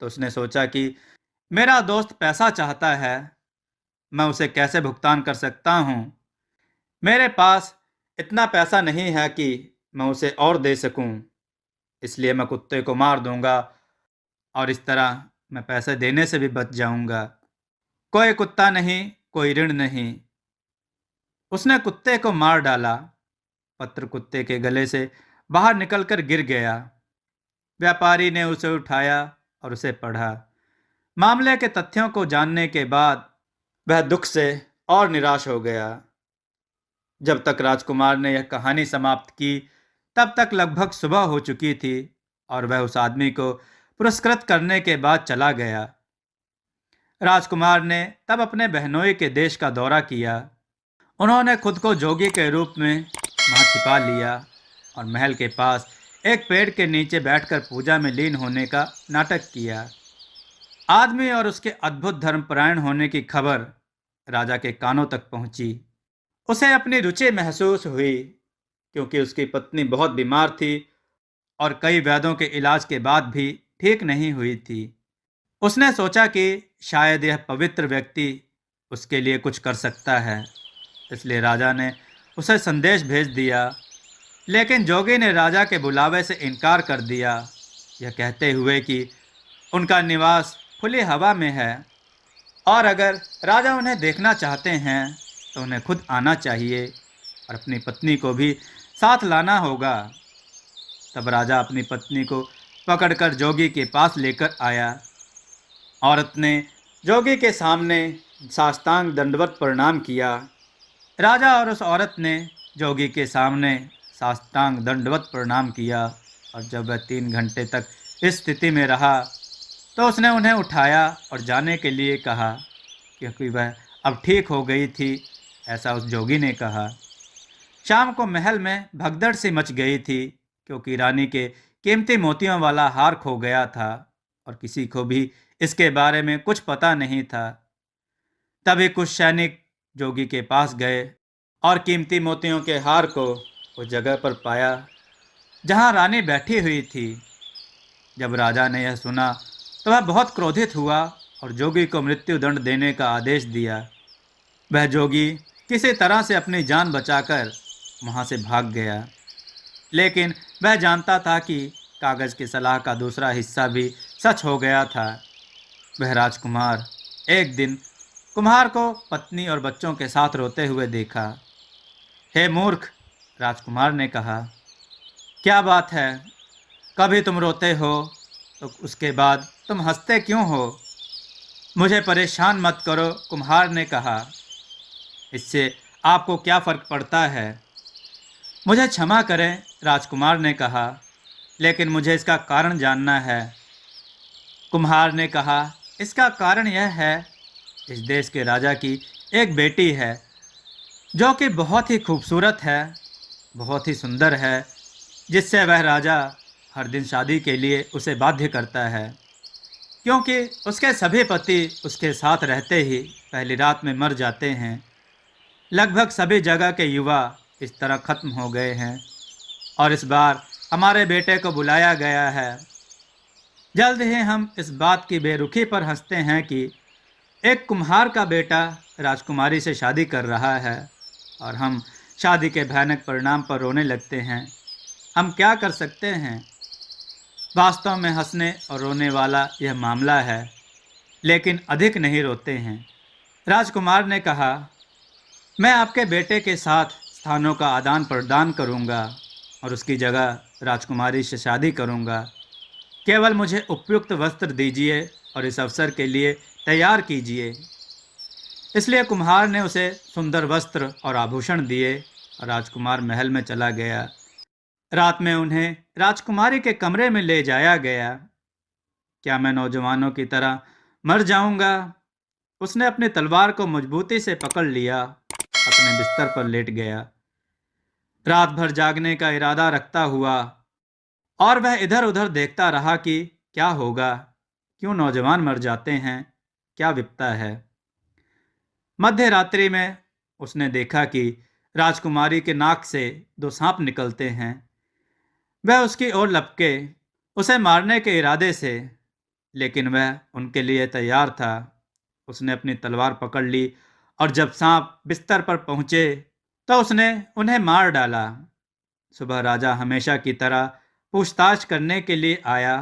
तो उसने सोचा कि मेरा दोस्त पैसा चाहता है, मैं उसे कैसे भुगतान कर सकता हूँ। मेरे पास इतना पैसा नहीं है कि मैं उसे और दे सकूं, इसलिए मैं कुत्ते को मार दूंगा और इस तरह मैं पैसे देने से भी बच जाऊंगा। कोई कुत्ता नहीं, कोई ऋण नहीं। उसने कुत्ते को मार डाला। पत्र कुत्ते के गले से बाहर निकलकर गिर गया। व्यापारी ने उसे उठाया और उसे पढ़ा। मामले के तथ्यों को जानने के बाद वह दुख से और निराश हो गया। जब तक राजकुमार ने यह कहानी समाप्त की, तब तक लगभग सुबह हो चुकी थी और वह उस आदमी को पुरस्कृत करने के बाद चला गया। राजकुमार ने तब अपने बहनोई के देश का दौरा किया। उन्होंने खुद को जोगी के रूप में वहां छिपा लिया और महल के पास एक पेड़ के नीचे बैठकर पूजा में लीन होने का नाटक किया। आदमी और उसके अद्भुत धर्मपरायण होने की खबर राजा के कानों तक पहुंची। उसे अपनी रुचि महसूस हुई, क्योंकि उसकी पत्नी बहुत बीमार थी और कई वैद्यों के इलाज के बाद भी ठीक नहीं हुई थी। उसने सोचा कि शायद यह पवित्र व्यक्ति उसके लिए कुछ कर सकता है, इसलिए राजा ने उसे संदेश भेज दिया। लेकिन जोगी ने राजा के बुलावे से इनकार कर दिया, यह कहते हुए कि उनका निवास खुली हवा में है और अगर राजा उन्हें देखना चाहते हैं तो उन्हें खुद आना चाहिए और अपनी पत्नी को भी साथ लाना होगा। तब राजा अपनी पत्नी को पकड़कर जोगी के पास लेकर आया। औरत ने जोगी के सामने साष्टांग दंडवत प्रणाम किया। राजा और उस औरत ने जोगी के सामने साष्टांग दंडवत प्रणाम किया और जब वह 3 घंटे तक इस स्थिति में रहा तो उसने उन्हें उठाया और जाने के लिए कहा, क्योंकि वह अब ठीक हो गई थी, ऐसा उस जोगी ने कहा। शाम को महल में भगदड़ सी मच गई थी, क्योंकि रानी के कीमती मोतियों वाला हार खो गया था और किसी को भी इसके बारे में कुछ पता नहीं था। तभी कुछ सैनिक जोगी के पास गए और कीमती मोतियों के हार को उस जगह पर पाया जहां रानी बैठी हुई थी। जब राजा ने यह सुना तो वह बहुत क्रोधित हुआ और जोगी को मृत्यु दंड देने का आदेश दिया। वह जोगी किसी तरह से अपनी जान बचाकर वहां से भाग गया, लेकिन वह जानता था कि कागज की सलाह का दूसरा हिस्सा भी सच हो गया था। वह राजकुमार एक दिन कुम्हार को पत्नी और बच्चों के साथ रोते हुए देखा। हे मूर्ख, राजकुमार ने कहा, क्या बात है? कभी तुम रोते हो तो उसके बाद तुम हंसते क्यों हो? मुझे परेशान मत करो, कुम्हार ने कहा। इससे आपको क्या फर्क पड़ता है? मुझे क्षमा करें, राजकुमार ने कहा, लेकिन मुझे इसका कारण जानना है। कुम्हार ने कहा, इसका कारण यह है, इस देश के राजा की एक बेटी है जो कि बहुत ही खूबसूरत है, बहुत ही सुंदर है, जिससे वह राजा हर दिन शादी के लिए उसे बाध्य करता है, क्योंकि उसके सभी पति उसके साथ रहते ही पहली रात में मर जाते हैं। लगभग सभी जगह के युवा इस तरह खत्म हो गए हैं और इस बार हमारे बेटे को बुलाया गया है। जल्द ही हम इस बात की बेरुखी पर हंसते हैं कि एक कुम्हार का बेटा राजकुमारी से शादी कर रहा है और हम शादी के भयानक परिणाम पर रोने लगते हैं। हम क्या कर सकते हैं? वास्तव में हंसने और रोने वाला यह मामला है, लेकिन अधिक नहीं रोते हैं। राजकुमार ने कहा, मैं आपके बेटे के साथ स्थानों का आदान प्रदान करूंगा और उसकी जगह राजकुमारी से शादी करूंगा। केवल मुझे उपयुक्त वस्त्र दीजिए और इस अवसर के लिए तैयार कीजिए। इसलिए कुम्हार ने उसे सुंदर वस्त्र और आभूषण दिए और राजकुमार महल में चला गया। रात में उन्हें राजकुमारी के कमरे में ले जाया गया। क्या मैं नौजवानों की तरह मर जाऊंगा? उसने अपनी तलवार को मजबूती से पकड़ लिया, अपने बिस्तर पर लेट गया, रात भर जागने का इरादा रखता हुआ, और वह इधर उधर देखता रहा कि क्या होगा, क्यों नौजवान मर जाते हैं, क्या विपता है। मध्य रात्रि में उसने देखा कि राजकुमारी के नाक से 2 सांप निकलते हैं। वह उसकी ओर लपके उसे मारने के इरादे से, लेकिन वह उनके लिए तैयार था। उसने अपनी तलवार पकड़ ली और जब सांप बिस्तर पर पहुंचे तो उसने उन्हें मार डाला। सुबह राजा हमेशा की तरह पूछताछ करने के लिए आया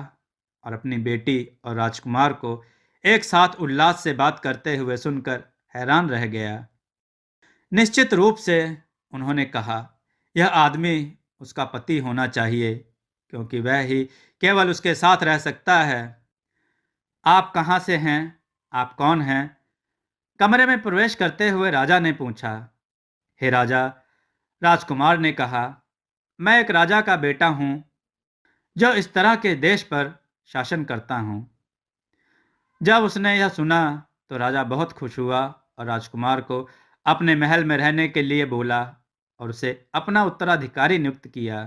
और अपनी बेटी और राजकुमार को एक साथ उल्लास से बात करते हुए सुनकर हैरान रह गया। निश्चित रूप से, उन्होंने कहा, यह आदमी उसका पति होना चाहिए, क्योंकि वह ही केवल उसके साथ रह सकता है। आप कहाँ से हैं? आप कौन हैं? कमरे में प्रवेश करते हुए राजा ने पूछा। हे राजा, राजकुमार ने कहा, मैं एक राजा का बेटा हूं जो इस तरह के देश पर शासन करता हूं। जब उसने यह सुना तो राजा बहुत खुश हुआ और राजकुमार को अपने महल में रहने के लिए बोला और उसे अपना उत्तराधिकारी नियुक्त किया।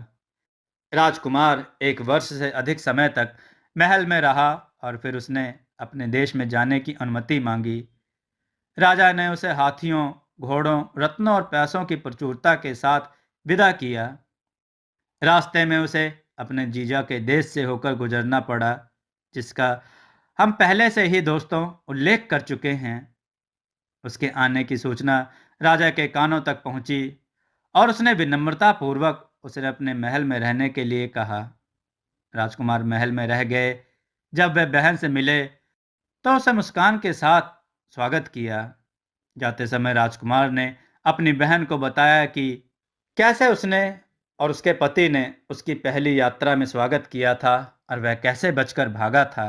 राजकुमार 1 वर्ष से अधिक समय तक महल में रहा और फिर उसने अपने देश में जाने की अनुमति मांगी। राजा ने उसे हाथियों, घोड़ों, रत्नों और पैसों की प्रचुरता के साथ विदा किया। रास्ते में उसे अपने जीजा के देश से होकर गुजरना पड़ा, जिसका हम पहले से ही दोस्तों उल्लेख कर चुके हैं। उसके आने की सूचना राजा के कानों तक पहुंची और उसने विनम्रता पूर्वक उसे अपने महल में रहने के लिए कहा। राजकुमार महल में रह गए। जब वे बहन से मिले तो उसे मुस्कान के साथ स्वागत किया। जाते समय राजकुमार ने अपनी बहन को बताया कि कैसे उसने और उसके पति ने उसकी पहली यात्रा में स्वागत किया था और वह कैसे बचकर भागा था।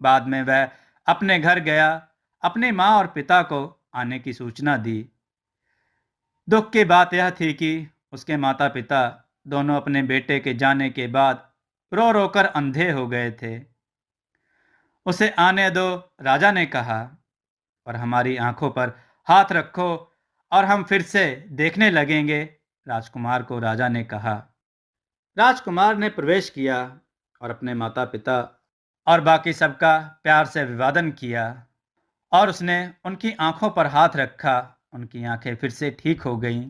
बाद में वह अपने घर गया, अपनी माँ और पिता को आने की सूचना दी। दुख की बात यह थी कि उसके माता पिता दोनों अपने बेटे के जाने के बाद रो रो कर अंधे हो गए थे। उसे आने दो, राजा ने कहा, और हमारी आंखों पर हाथ रखो और हम फिर से देखने लगेंगे, राजकुमार को राजा ने कहा। राजकुमार ने प्रवेश किया और अपने माता पिता और बाकी सबका प्यार से अभिवादन किया और उसने उनकी आंखों पर हाथ रखा। उनकी आंखें फिर से ठीक हो गईं।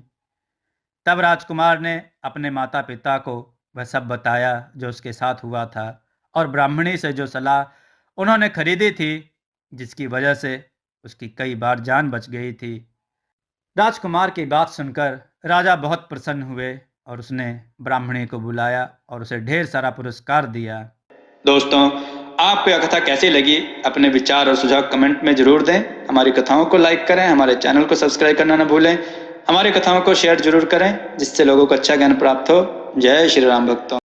तब राजकुमार ने अपने माता पिता को वह सब बताया जो उसके साथ हुआ था और ब्राह्मणी से जो सलाह उन्होंने खरीदी थी, जिसकी वजह से उसकी कई बार जान बच गई थी। राजकुमार की बात सुनकर राजा बहुत प्रसन्न हुए और उसने ब्राह्मणी को बुलाया और उसे ढेर सारा पुरस्कार दिया। दोस्तों, आपको यह कथा कैसी लगी? अपने विचार और सुझाव कमेंट में जरूर दें। हमारी कथाओं को लाइक करें, हमारे चैनल को सब्सक्राइब करना न भूलें। हमारी कथाओं को शेयर जरूर करें, जिससे लोगों को अच्छा ज्ञान प्राप्त हो। जय श्री राम भक्तों।